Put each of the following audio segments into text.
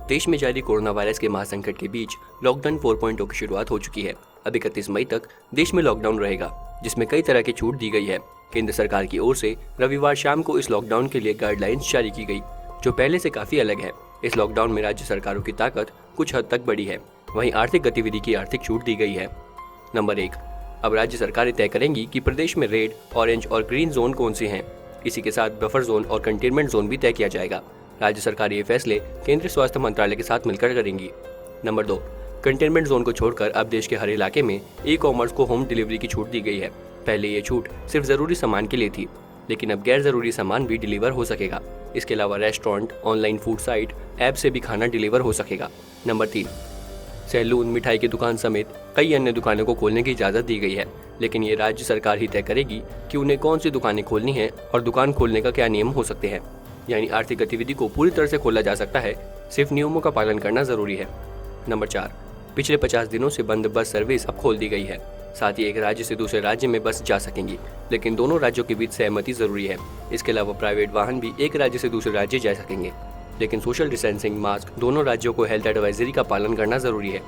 देश में जारी कोरोना वायरस के महासंकट के बीच लॉकडाउन 4.0 की शुरुआत हो चुकी है। अब 31 मई तक देश में लॉकडाउन रहेगा, जिसमें कई तरह की छूट दी गई है। केंद्र सरकार की ओर से रविवार शाम को इस लॉकडाउन के लिए गाइडलाइंस जारी की गई, जो पहले से काफी अलग है। इस लॉकडाउन में राज्य सरकारों की ताकत कुछ हद तक बढ़ी है, वहीं आर्थिक गतिविधि की आर्थिक छूट दी गई है। नंबर 1, अब राज्य सरकारें तय करेंगी कि प्रदेश में रेड, ऑरेंज और ग्रीन जोन कौन से हैं। इसी के साथ बफर जोन और कंटेनमेंट जोन भी तय किया जाएगा। राज्य सरकार ये फैसले केंद्रीय स्वास्थ्य मंत्रालय के साथ मिलकर करेंगी। नंबर 2, कंटेनमेंट जोन को छोड़कर अब देश के हर इलाके में ई-कॉमर्स को होम डिलीवरी की छूट दी गई है। पहले ये छूट सिर्फ जरूरी सामान के लिए थी, लेकिन अब गैर जरूरी सामान भी डिलीवर हो सकेगा। इसके अलावा restaurant, online food site, app से भी खाना डिलीवर हो सकेगा। नंबर 3, सैलून, मिठाई की दुकान समेत कई अन्य दुकानों को खोलने की इजाज़त दी गई है, लेकिन ये राज्य सरकार ही तय करेगी कि उन्हें कौन सी दुकानें खोलनी है और दुकान खोलने का क्या नियम हो सकते हैं। यानी आर्थिक गतिविधि को पूरी तरह से खोला जा सकता है, सिर्फ नियमों का पालन करना जरूरी है। नंबर 4, पिछले 50 दिनों से बंद बस सर्विस अब खोल दी गई है। साथ ही एक राज्य से दूसरे राज्य में बस जा सकेंगी, लेकिन दोनों राज्यों के बीच सहमति जरूरी है। इसके अलावा प्राइवेट वाहन भी एक राज्य से दूसरे राज्य जा सकेंगे, लेकिन सोशल डिस्टेंसिंग, मास्क, दोनों राज्यों को हेल्थ एडवाइजरी का पालन करना जरूरी है।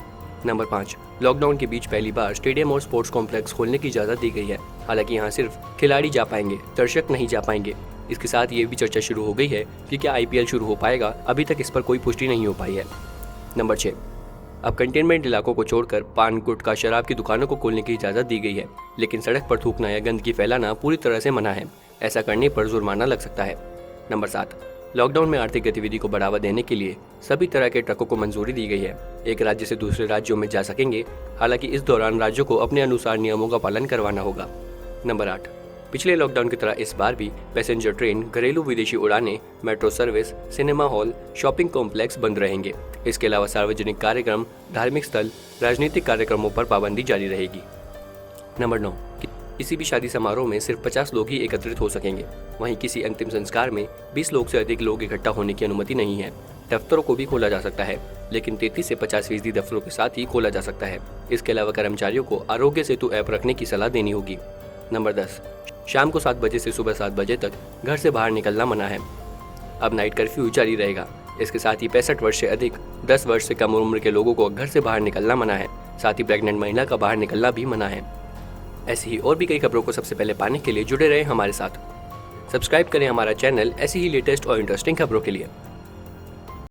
नंबर 5, लॉकडाउन के बीच पहली बार स्टेडियम और स्पोर्ट्स कॉम्प्लेक्स खोलने की इजाज़त दी गई है। हालांकि यहाँ सिर्फ खिलाड़ी जा पाएंगे, दर्शक नहीं जा पाएंगे। इसके साथ ये भी चर्चा शुरू हो गई है कि क्या IPL शुरू हो पाएगा। अभी तक इस पर कोई पुष्टि नहीं हो पाई है। नंबर 6, अब कंटेनमेंट इलाकों को छोड़कर पान, गुटखा, शराब की दुकानों को खोलने की इजाज़त दी गई है, लेकिन सड़क पर थूकना या गंदगी फैलाना पूरी तरह से मना है। ऐसा करने पर जुर्माना लग सकता है। नंबर 7, लॉकडाउन में आर्थिक गतिविधि को बढ़ावा देने के लिए सभी तरह के ट्रकों को मंजूरी दी गई है। एक राज्य से दूसरे राज्यों में जा सकेंगे, हालांकि इस दौरान राज्यों को अपने अनुसार नियमों का पालन करवाना होगा। नंबर 8, पिछले लॉकडाउन की तरह इस बार भी पैसेंजर ट्रेन, घरेलू विदेशी उड़ानें, metro service, cinema hall, shopping complex बंद रहेंगे। इसके अलावा सार्वजनिक कार्यक्रम, धार्मिक स्थल, राजनीतिक कार्यक्रमों पर पाबंदी जारी रहेगी। नंबर 9, किसी भी शादी समारोह में सिर्फ 50 लोग ही एकत्रित हो सकेंगे। वहीं किसी अंतिम संस्कार में 20 लोग से अधिक लोग इकट्ठा होने की अनुमति नहीं है। दफ्तरों को भी खोला जा सकता है, लेकिन 33 से 50% दफ्तरों के साथ ही खोला जा सकता है। इसके अलावा कर्मचारियों को आरोग्य सेतु ऐप रखने की सलाह देनी होगी। नंबर 10, शाम को 7 बजे से सुबह 7 बजे तक घर से बाहर निकलना मना है। अब नाइट कर्फ्यू जारी रहेगा। इसके साथ ही 65 वर्ष से अधिक, 10 वर्ष से कम उम्र के लोगों को घर से बाहर निकलना मना है। साथ ही प्रेग्नेंट महिला का बाहर निकलना भी मना है। ऐसी ही और भी कई खबरों को सबसे पहले पाने के लिए जुड़े रहें हमारे साथ। सब्सक्राइब करें हमारा चैनल ऐसी ही लेटेस्ट और इंटरेस्टिंग खबरों के लिए।